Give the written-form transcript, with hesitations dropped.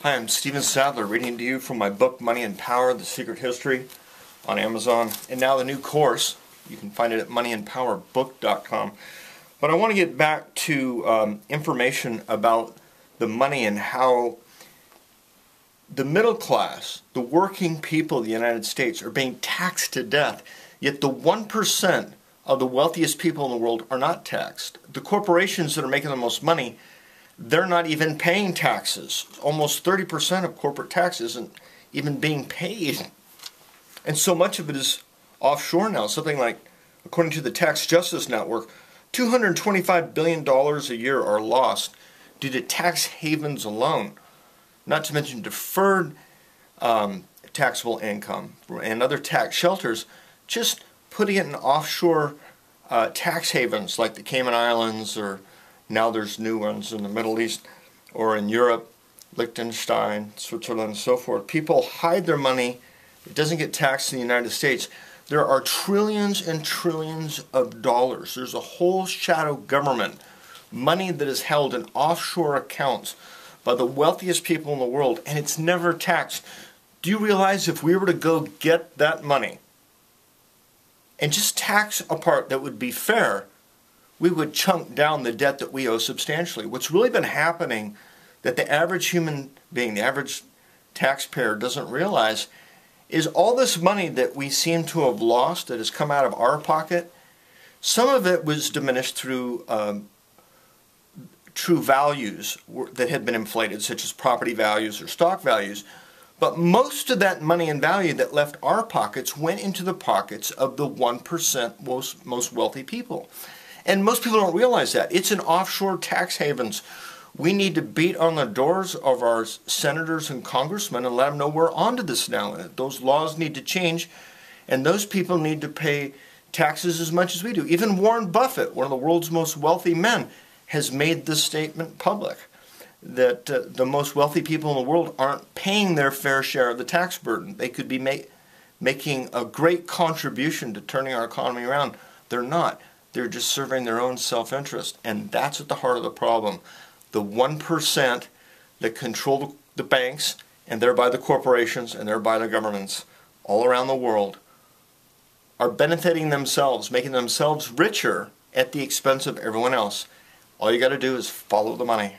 Hi, I'm Stephen Sadler, reading to you from my book, Money and Power, The Secret History, on Amazon. And now the new course, you can find it at moneyandpowerbook.com. But I want to get back to information about the money and how the middle class, the working people of the United States, are being taxed to death. Yet the 1% of the wealthiest people in the world are not taxed. The corporations that are making the most money, they're not even paying taxes. Almost 30% of corporate tax isn't even being paid. And so much of it is offshore now. Something like, according to the Tax Justice Network, $225 billion a year are lost due to tax havens alone. Not to mention deferred taxable income and other tax shelters, just putting it in offshore tax havens like the Cayman Islands, or now there's new ones in the Middle East, or in Europe, Liechtenstein, Switzerland, and so forth. People hide their money. It doesn't get taxed in the United States. There are trillions and trillions of dollars. There's a whole shadow government, money that is held in offshore accounts by the wealthiest people in the world, and it's never taxed. Do you realize if we were to go get that money and just tax a part that would be fair, we would chunk down the debt that we owe substantially? What's really been happening that the average human being, the average taxpayer doesn't realize, is all this money that we seem to have lost that has come out of our pocket, some of it was diminished through true values that had been inflated, such as property values or stock values. But most of that money and value that left our pockets went into the pockets of the 1% most wealthy people. And most people don't realize that. It's in offshore tax havens. We need to beat on the doors of our senators and congressmen and let them know we're onto this now. Those laws need to change, and those people need to pay taxes as much as we do. Even Warren Buffett, one of the world's most wealthy men, has made this statement public, that the most wealthy people in the world aren't paying their fair share of the tax burden. They could be making a great contribution to turning our economy around. They're not. They're just serving their own self-interest. And that's at the heart of the problem. The 1% that control the banks, and thereby the corporations, and thereby the governments all around the world, are benefiting themselves, making themselves richer at the expense of everyone else. All you got to do is follow the money.